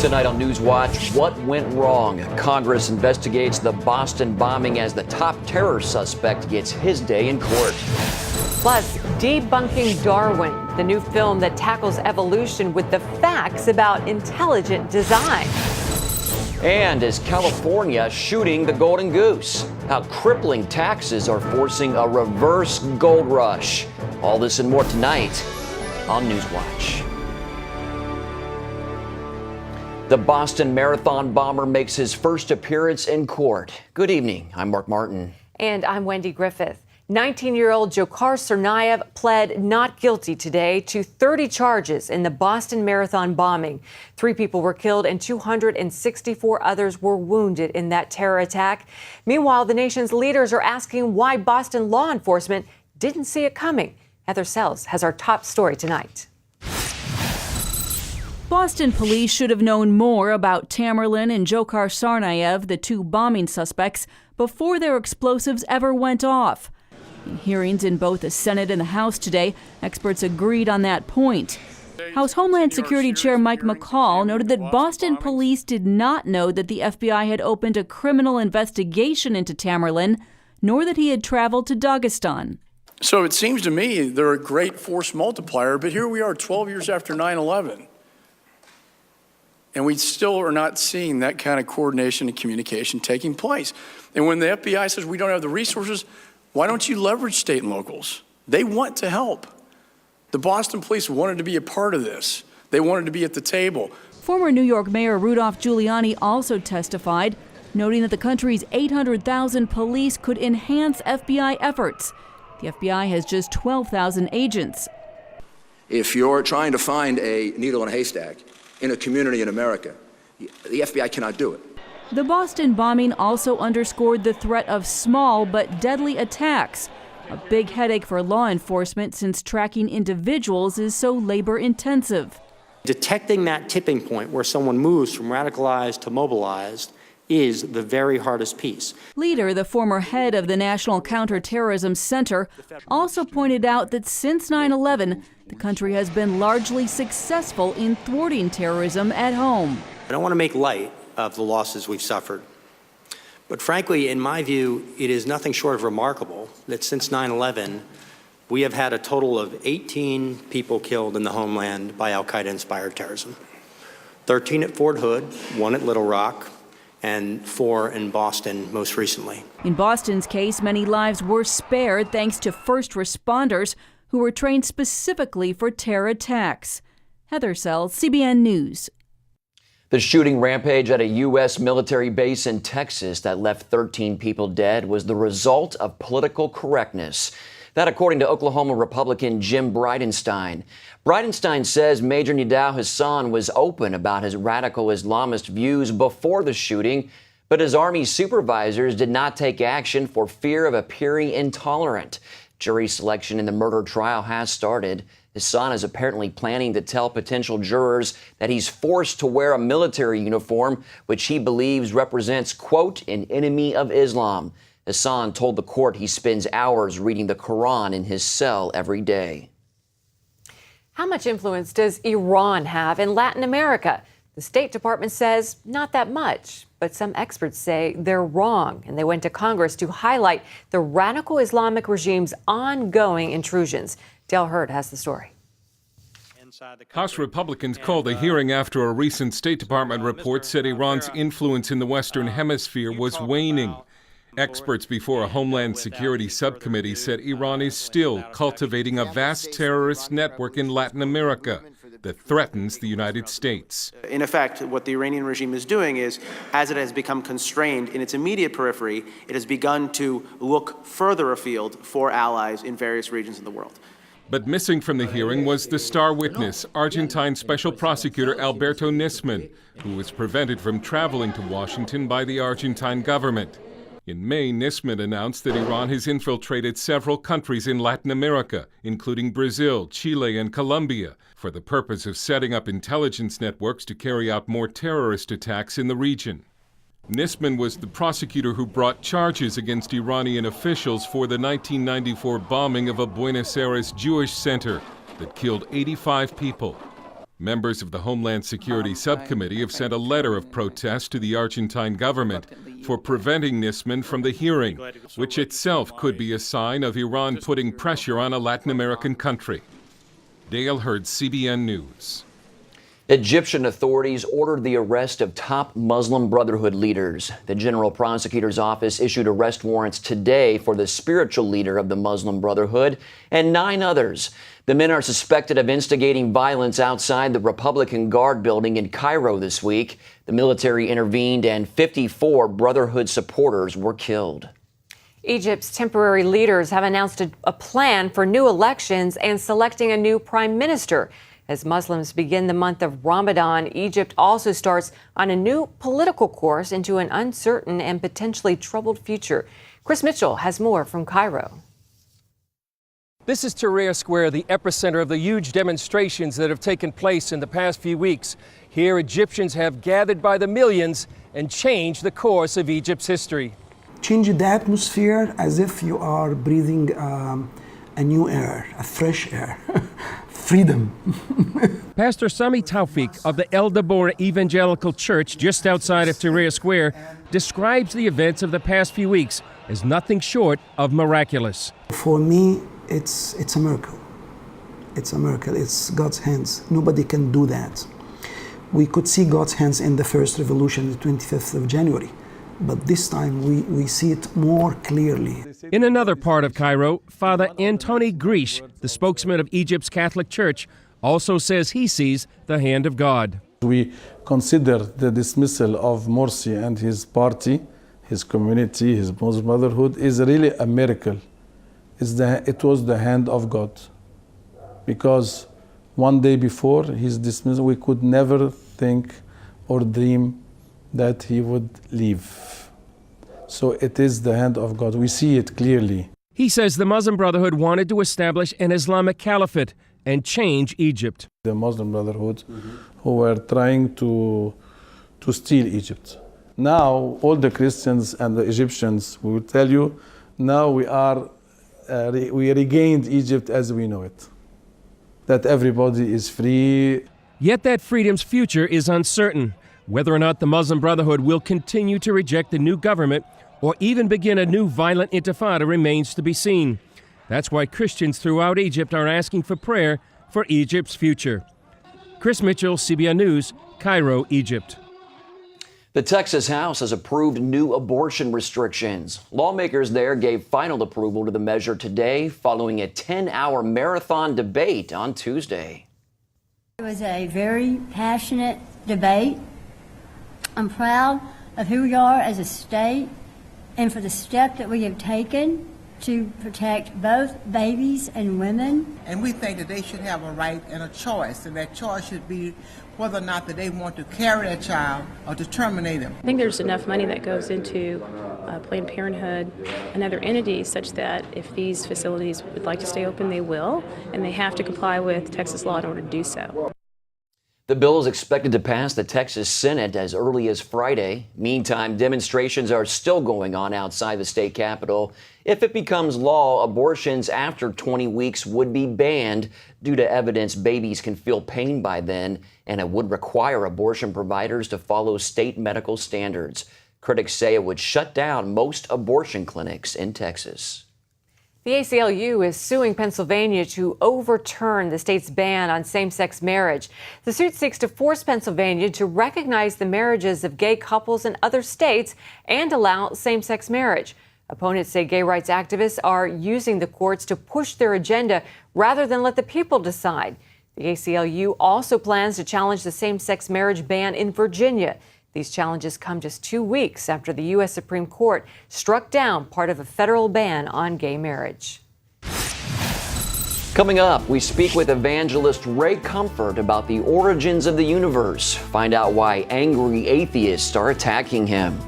Tonight on NewsWatch, what went wrong? Congress investigates the Boston bombing as the top terror suspect gets his day in court. Plus, debunking Darwin, the new film that tackles evolution with the facts about intelligent design. And is California shooting the golden goose? How crippling taxes are forcing a reverse gold rush. All this and more tonight on NewsWatch. The Boston Marathon bomber makes his first appearance in court. Good evening. I'm Mark Martin. And I'm Wendy Griffith. 19-year-old Tsarnaev pled not guilty today to 30 charges in the Boston Marathon bombing. 3 people were killed and 264 others were wounded in that terror attack. Meanwhile, the nation's leaders are asking why Boston law enforcement didn't see it coming. Heather Sells has our top story tonight. Boston police should have known more about Tamerlan and Tsarnaev, the 2 bombing suspects, before their explosives ever went off. In hearings in both the Senate and the House today, experts agreed on that point. House Homeland Security Chair Mike McCall noted that Boston police did not know that the FBI had opened a criminal investigation into Tamerlan, nor that he had traveled to Dagestan. So it seems to me they're a great force multiplier, but here we are 12 years after 9/11. And we still are not seeing that kind of coordination and communication taking place. And when the FBI says we don't have the resources, why don't you leverage state and locals? They want to help. The Boston police wanted to be a part of this. They wanted to be at the table. Former New York Mayor Rudolph Giuliani also testified, noting that the country's 800,000 police could enhance FBI efforts. The FBI has just 12,000 agents. If you're trying to find a needle in a haystack in a community in America, the FBI cannot do it. The Boston bombing also underscored the threat of small but deadly attacks, a big headache for law enforcement since tracking individuals is so labor-intensive. Detecting that tipping point where someone moves from radicalized to mobilized is the very hardest piece. Leader, the former head of the National Counterterrorism Center, also pointed out that since 9/11, the country has been largely successful in thwarting terrorism at home. I don't want to make light of the losses we've suffered, but frankly, in my view, it is nothing short of remarkable that since 9/11, we have had a total of 18 people killed in the homeland by al-Qaeda-inspired terrorism. 13 at Fort Hood, 1 at Little Rock, and 4 in Boston most recently. In Boston's case, many lives were spared thanks to first responders who were trained specifically for terror attacks. Heather Sells, CBN News. The shooting rampage at a U.S. military base in Texas that left 13 people dead was the result of political correctness. That according to Oklahoma Republican Jim Bridenstine. Bridenstine says Major Nidal Hassan was open about his radical Islamist views before the shooting, but his Army supervisors did not take action for fear of appearing intolerant. Jury selection in the murder trial has started. Hassan is apparently planning to tell potential jurors that he's forced to wear a military uniform, which he believes represents, quote, an enemy of Islam. Hassan told the court he spends hours reading the Quran in his cell every day. How much influence does Iran have in Latin America? The State Department says not that much, but some experts say they're wrong, and they went to Congress to highlight the radical Islamic regime's ongoing intrusions. Dale Hurd has the story. House Republicans called a hearing after a recent State Department report said Iran's influence in the Western Hemisphere was waning. Experts before a Homeland Security subcommittee said Iran is still cultivating a vast terrorist network in Latin America that threatens the United States. In effect, what the Iranian regime is doing is, as it has become constrained in its immediate periphery, it has begun to look further afield for allies in various regions of the world. But missing from the hearing was the star witness, Argentine Special Prosecutor Alberto Nisman, who was prevented from traveling to Washington by the Argentine government. In May, Nisman announced that Iran has infiltrated several countries in Latin America, including Brazil, Chile, and Colombia, for the purpose of setting up intelligence networks to carry out more terrorist attacks in the region. Nisman was the prosecutor who brought charges against Iranian officials for the 1994 bombing of a Buenos Aires Jewish center that killed 85 people. Members of the Homeland Security Subcommittee have sent a letter of protest to the Argentine government for preventing Nisman from the hearing, which itself could be a sign of Iran putting pressure on a Latin American country. Dale Hurd, CBN News. Egyptian authorities ordered the arrest of top Muslim Brotherhood leaders. The General Prosecutor's Office issued arrest warrants today for the spiritual leader of the Muslim Brotherhood and 9 others. The men are suspected of instigating violence outside the Republican Guard building in Cairo this week. The military intervened and 54 Brotherhood supporters were killed. Egypt's temporary leaders have announced a plan for new elections and selecting a new prime minister. As Muslims begin the month of Ramadan, Egypt also starts on a new political course into an uncertain and potentially troubled future. Chris Mitchell has more from Cairo. This is Tahrir Square, the epicenter of the huge demonstrations that have taken place in the past few weeks. Here, Egyptians have gathered by the millions and changed the course of Egypt's history. Change the atmosphere as if you are breathing a new air, a fresh air, freedom. Pastor Sami Taufik of the El Deborah Evangelical Church just outside of Tahrir Square describes the events of the past few weeks as nothing short of miraculous. For me, it's a miracle. It's a miracle. It's God's hands. Nobody can do that. We could see God's hands in the first revolution, the 25th of January. But this time we see it more clearly. In another part of Cairo, Father Antoni Grish, the spokesman of Egypt's Catholic Church, also says he sees the hand of God. We consider the dismissal of Morsi and his party, his community, his Muslim Brotherhood, is really a miracle. It was the hand of God. Because one day before his dismissal, we could never think or dream that he would leave. So it is the hand of God. We see it clearly. He says the Muslim Brotherhood wanted to establish an Islamic caliphate and change Egypt. The Muslim Brotherhood who were trying to steal Egypt. Now all the Christians and the Egyptians will tell you, now we regained Egypt as we know it. That everybody is free. Yet that freedom's future is uncertain. Whether or not the Muslim Brotherhood will continue to reject the new government or even begin a new violent intifada remains to be seen. That's why Christians throughout Egypt are asking for prayer for Egypt's future. Chris Mitchell, CBN News, Cairo, Egypt. The Texas House has approved new abortion restrictions. Lawmakers there gave final approval to the measure today following a 10-hour marathon debate on Tuesday. It was a very passionate debate. I'm proud of who we are as a state and for the step that we have taken to protect both babies and women. And we think that they should have a right and a choice, and that choice should be whether or not that they want to carry their child or to terminate them. I think there's enough money that goes into Planned Parenthood and other entities such that if these facilities would like to stay open, they will, and they have to comply with Texas law in order to do so. The bill is expected to pass the Texas Senate as early as Friday. Meantime, demonstrations are still going on outside the state capitol. If it becomes law, abortions after 20 weeks would be banned due to evidence babies can feel pain by then, and it would require abortion providers to follow state medical standards. Critics say it would shut down most abortion clinics in Texas. The ACLU is suing Pennsylvania to overturn the state's ban on same-sex marriage. The suit seeks to force Pennsylvania to recognize the marriages of gay couples in other states and allow same-sex marriage. Opponents say gay rights activists are using the courts to push their agenda rather than let the people decide. The ACLU also plans to challenge the same-sex marriage ban in Virginia. These challenges come just 2 weeks after the U.S. Supreme Court struck down part of a federal ban on gay marriage. Coming up, we speak with evangelist Ray Comfort about the origins of the universe. Find out why angry atheists are attacking him.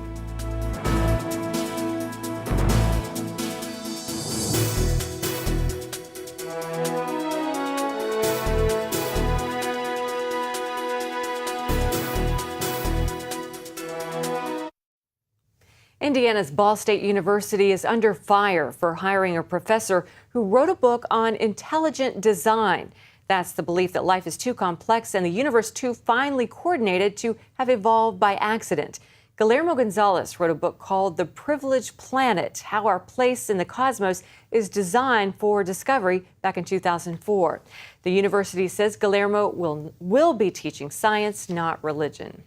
Indiana's Ball State University is under fire for hiring a professor who wrote a book on intelligent design. That's the belief that life is too complex and the universe too finely coordinated to have evolved by accident. Guillermo Gonzalez wrote a book called The Privileged Planet, How Our Place in the Cosmos is Designed for Discovery, back in 2004. The university says Guillermo will be teaching science, not religion.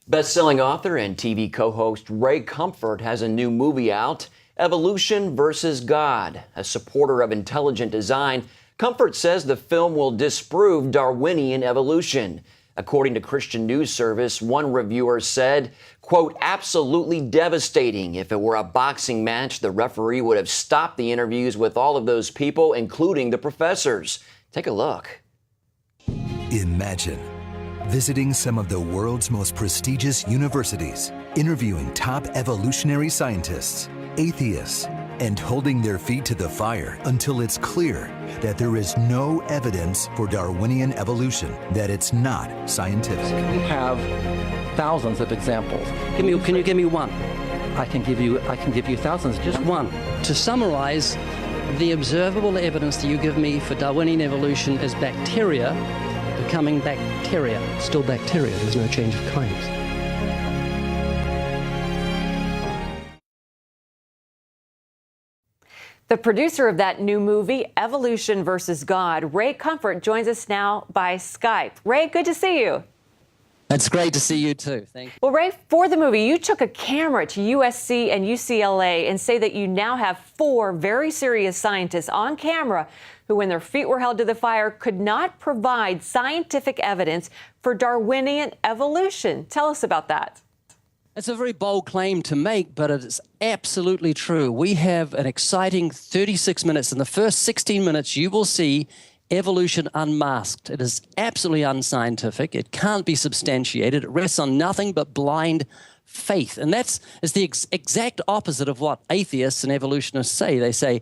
Best-selling author and TV co-host Ray Comfort has a new movie out, Evolution versus God. A supporter of intelligent design, Comfort says the film will disprove Darwinian evolution. According to Christian News Service, one reviewer said, quote, absolutely devastating. If it were a boxing match, the referee would have stopped the interviews with all of those people, including the professors. Take a look. Imagine visiting some of the world's most prestigious universities, interviewing top evolutionary scientists, atheists, and holding their feet to the fire until it's clear that there is no evidence for Darwinian evolution, that it's not scientific. We have thousands of examples. Can you give me one? I can give you thousands, just one. To summarize, the observable evidence that you give me for Darwinian evolution is bacteria becoming bacteria. Still bacteria, there's no change of claims. The producer of that new movie, Evolution versus God, Ray Comfort, joins us now by Skype. Ray, good to see you. It's great to see you too. Thank you. Well, Ray, for the movie, you took a camera to USC and UCLA and say that you now have 4 very serious scientists on camera who, when their feet were held to the fire, could not provide scientific evidence for Darwinian evolution. Tell us about that. It's a very bold claim to make, but it is absolutely true. We have an exciting 36 minutes. In the first 16 minutes, you will see evolution unmasked. It is absolutely unscientific. It can't be substantiated. It rests on nothing but blind faith. And that's the exact opposite of what atheists and evolutionists say. They say,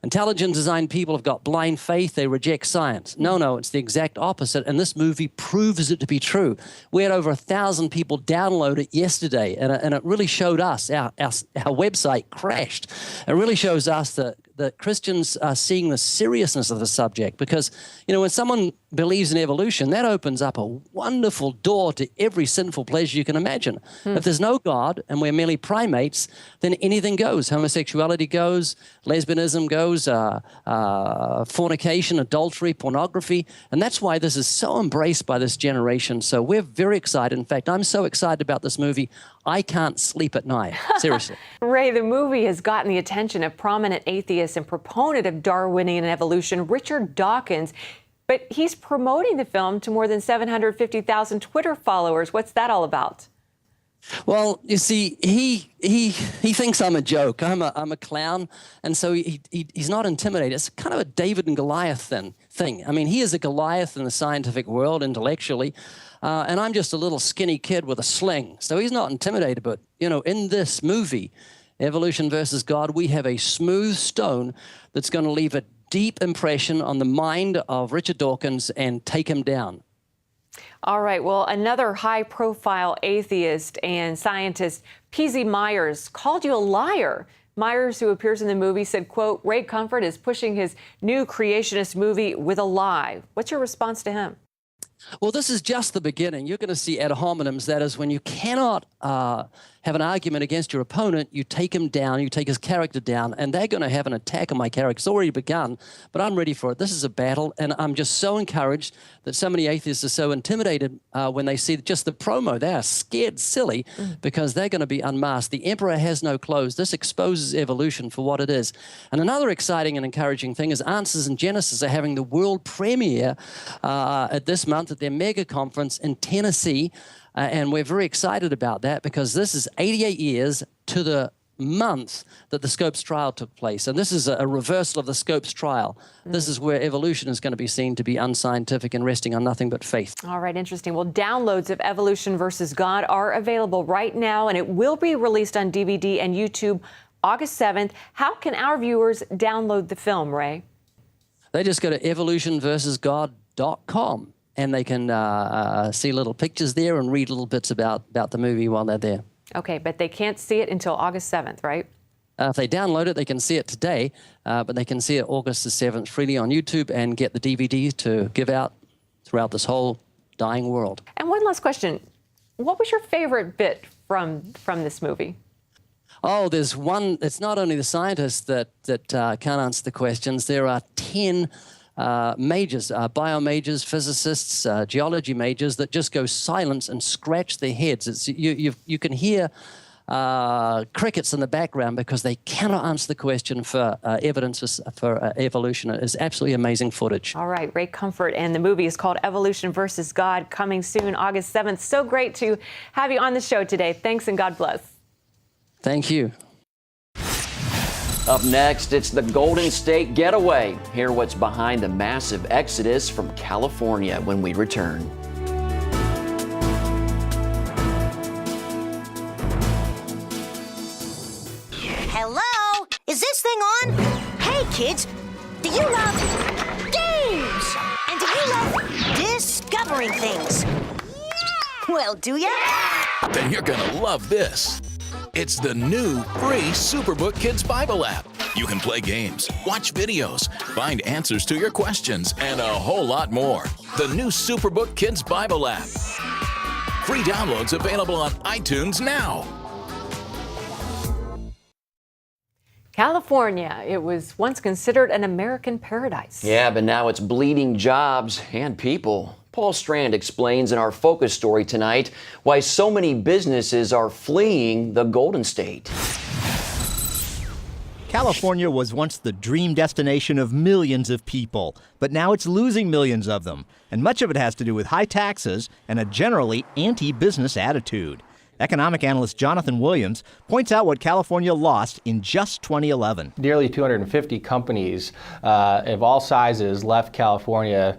intelligent design people have got blind faith, they reject science. No, it's the exact opposite, and this movie proves it to be true. We had over 1,000 people download it yesterday, and it really showed us, our website crashed. It really shows us that Christians are seeing the seriousness of the subject, because, you know, when someone believes in evolution, that opens up a wonderful door to every sinful pleasure you can imagine. If there's no God and we're merely primates, then anything goes. Homosexuality goes, lesbianism goes, fornication, adultery, pornography, and that's why this is so embraced by this generation. So we're very excited. In fact, I'm so excited about this movie, I can't sleep at night. Seriously. Ray, the movie has gotten the attention of prominent atheist and proponent of Darwinian evolution, Richard Dawkins. But he's promoting the film to more than 750,000 Twitter followers. What's that all about? Well, you see, he thinks I'm a joke. I'm a clown, and so he's not intimidated. It's kind of a David and Goliath thing. I mean, he is a Goliath in the scientific world intellectually, and I'm just a little skinny kid with a sling. So he's not intimidated. But, you know, in this movie, Evolution versus God, we have a smooth stone that's going to leave a deep impression on the mind of Richard Dawkins and take him down. All right. Well, another high-profile atheist and scientist, P.Z. Myers, called you a liar. Myers, who appears in the movie, said, quote, Ray Comfort is pushing his new creationist movie with a lie. What's your response to him? Well, this is just the beginning. You're going to see ad hominems. That is, when you cannot have an argument against your opponent, you take him down, you take his character down, and they're going to have an attack on my character. It's already begun, but I'm ready for it. This is a battle, and I'm just so encouraged that so many atheists are so intimidated when they see just the promo. They are scared silly because they're going to be unmasked. The emperor has no clothes. This exposes evolution for what it is. And another exciting and encouraging thing is Answers in Genesis are having the world premiere at this month at their mega conference in Tennessee. And we're very excited about that because this is 88 years to the month that the Scopes trial took place. And this is a reversal of the Scopes trial. This is where evolution is going to be seen to be unscientific and resting on nothing but faith. All right, interesting. Well, downloads of Evolution versus God are available right now, and it will be released on DVD and YouTube August 7th. How can our viewers download the film, Ray? They just go to evolutionversusgod.com. And they can see little pictures there and read little bits about the movie while they're there. Okay, but they can't see it until August 7th, right? If they download it, they can see it today, but they can see it August the 7th freely on YouTube and get the DVD to give out throughout this whole dying world. And one last question. What was your favorite bit from this movie? Oh, there's one. It's not only the scientists that can't answer the questions. There are 10 majors, bio majors, physicists, geology majors that just go silent and scratch their heads. It's, you can hear crickets in the background because they cannot answer the question for evidence for evolution. It's absolutely amazing footage. All right, Ray Comfort, and the movie is called Evolution versus God, coming soon, August 7th. So great to have you on the show today. Thanks and God bless. Thank you. Up next, it's the Golden State Getaway. Hear what's behind the massive exodus from California when we return. Hello? Is this thing on? Hey, kids, do you love games? And do you love discovering things? Well, do ya? Then you're gonna love this. It's the new free Superbook Kids Bible app. You can play games, watch videos, find answers to your questions, and a whole lot more. The new Superbook Kids Bible app. Free downloads available on iTunes now. California, it was once considered an American paradise. Yeah, but now it's bleeding jobs and people. Paul Strand explains in our focus story tonight why so many businesses are fleeing the Golden State. California was once the dream destination of millions of people, but now it's losing millions of them. And much of it has to do with high taxes and a generally anti-business attitude. Economic analyst Jonathan Williams points out what California lost in just 2011. Nearly 250 companies of all sizes left California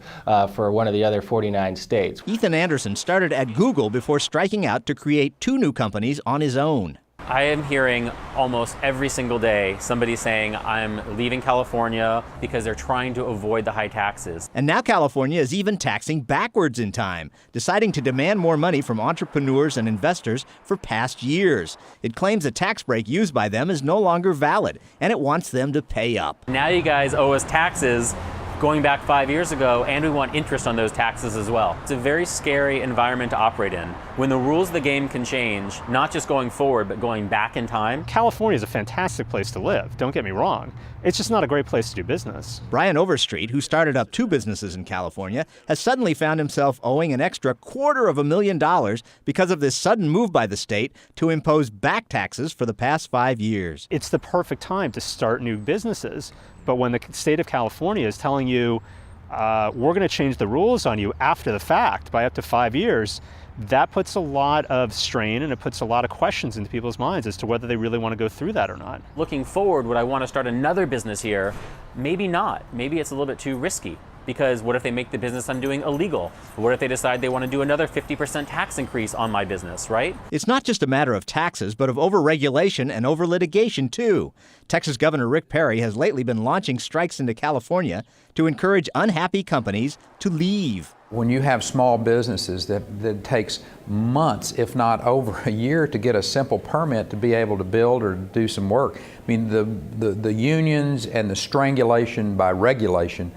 for one of the other 49 states. Ethan Anderson started at Google before striking out to create 2 new companies on his own. I am hearing almost every single day somebody saying I'm leaving California because they're trying to avoid the high taxes. And now California is even taxing backwards in time, deciding to demand more money from entrepreneurs and investors for past years. It claims a tax break used by them is no longer valid, and it wants them to pay up. Now you guys owe us taxes going back 5 years ago, and we want interest on those taxes as well. It's a very scary environment to operate in. When the rules of the game can change, not just going forward, but going back in time. California is a fantastic place to live, don't get me wrong. It's just not a great place to do business. Brian Overstreet, who started up 2 businesses in California, has suddenly found himself owing an extra $250,000 because of this sudden move by the state to impose back taxes for the past 5 years. It's the perfect time to start new businesses. But when the state of California is telling you, we're going to change the rules on you after the fact by up to 5 years, that puts a lot of strain and it puts a lot of questions into people's minds as to whether they really want to go through that or not. Looking forward, would I want to start another business here? Maybe not. Maybe it's a little bit too risky. Because what if they make the business I'm doing illegal? What if they decide they want to do another 50% tax increase on my business, right? It's not just a matter of taxes, but of over-regulation and over-litigation, too. Texas Governor Rick Perry has lately been launching strikes into California to encourage unhappy companies to leave. When you have small businesses that takes months, if not over a year, to get a simple permit to be able to build or do some work. I mean, the unions and the strangulation by regulation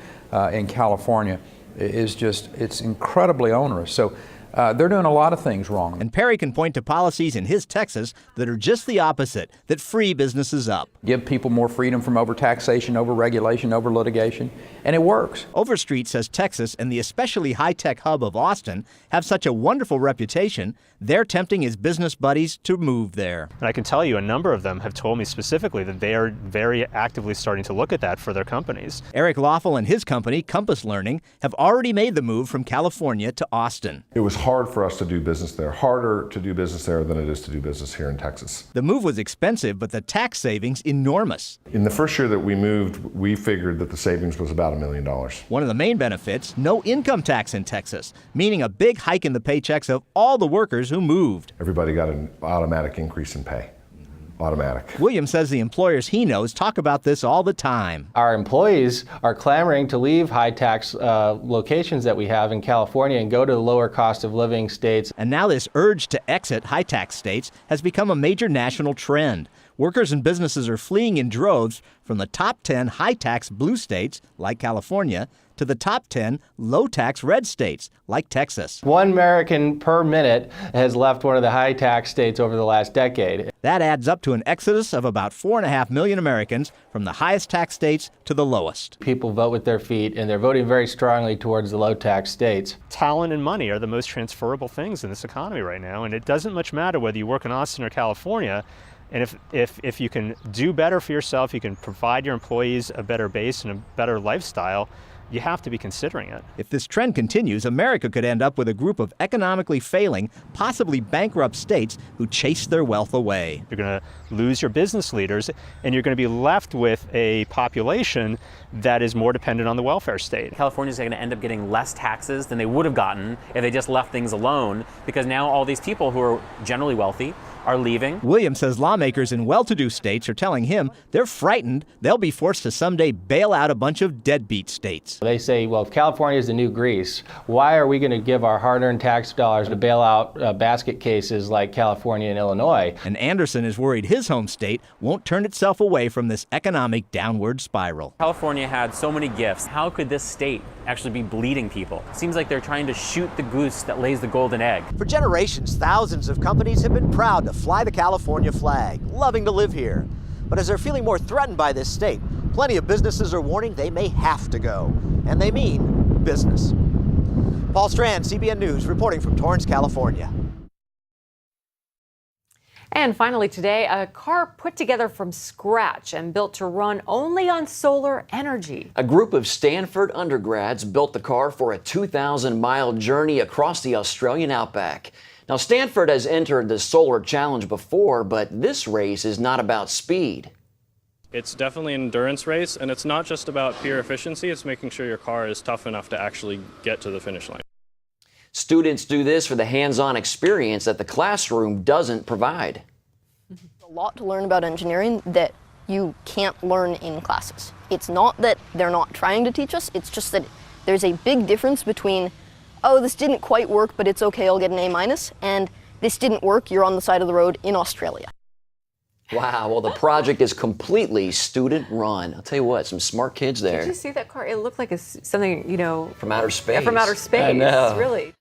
in California is just, it's incredibly onerous. So they're doing a lot of things wrong. And Perry can point to policies in his Texas that are just the opposite, that free businesses up. Give people more freedom from over-taxation, over-regulation, over-litigation, and it works. Overstreet says Texas and the especially high-tech hub of Austin have such a wonderful reputation, they're tempting his business buddies to move there. And I can tell you a number of them have told me specifically that they are very actively starting to look at that for their companies. Eric Lawful and his company, Compass Learning, have already made the move from California to Austin. It was hard for us to do business there, harder to do business there than it is to do business here in Texas. The move was expensive, but the tax savings enormous. In the first year that we moved, we figured that the savings was about $1 million. One of the main benefits, no income tax in Texas, meaning a big hike in the paychecks of all the workers who moved. Everybody got an automatic increase in pay. Automatic. Williams says the employers he knows talk about this all the time. Our employees are clamoring to leave high tax locations that we have in California and go to lower cost of living states. And now this urge to exit high tax states has become a major national trend. Workers and businesses are fleeing in droves from the top 10 high-tax blue states, like California, to the top 10 low-tax red states, like Texas. 1 American per minute has left one of the high-tax states over the last decade. That adds up to an exodus of about 4.5 million Americans from the highest tax states to the lowest. People vote with their feet, and they're voting very strongly towards the low-tax states. Talent and money are the most transferable things in this economy right now, and it doesn't much matter whether you work in Austin or California. And if you can do better for yourself, you can provide your employees a better base and a better lifestyle, you have to be considering it. If this trend continues, America could end up with a group of economically failing, possibly bankrupt states who chase their wealth away. You're going to lose your business leaders, and you're going to be left with a population that is more dependent on the welfare state. California's going to end up getting less taxes than they would have gotten if they just left things alone, because now all these people who are generally wealthy are leaving. Williams says lawmakers in well-to-do states are telling him they're frightened they'll be forced to someday bail out a bunch of deadbeat states. They say, well, if California is the new Greece, why are we going to give our hard-earned tax dollars to bail out basket cases like California and Illinois? And Anderson is worried his home state won't turn itself away from this economic downward spiral. California had so many gifts. How could this state actually be bleeding people? It seems like they're trying to shoot the goose that lays the golden egg. For generations, thousands of companies have been proud to fly the California flag, loving to live here. But as they're feeling more threatened by this state, plenty of businesses are warning they may have to go. And they mean business. Paul Strand, CBN News, reporting from Torrance, California. And finally today, a car put together from scratch and built to run only on solar energy. A group of Stanford undergrads built the car for a 2,000-mile journey across the Australian outback. Now, Stanford has entered the Solar Challenge before, but this race is not about speed. It's definitely an endurance race, and it's not just about pure efficiency, it's making sure your car is tough enough to actually get to the finish line. Students do this for the hands-on experience that the classroom doesn't provide. A lot to learn about engineering that you can't learn in classes. It's not that they're not trying to teach us, it's just that there's a big difference between, oh, this didn't quite work, but it's okay, I'll get an A-, and this didn't work, you're on the side of the road in Australia. Wow, well, the project is completely student-run. I'll tell you what, some smart kids there. Did you see that car? It looked like something, From outer space. Yeah, from outer space. I know. Really.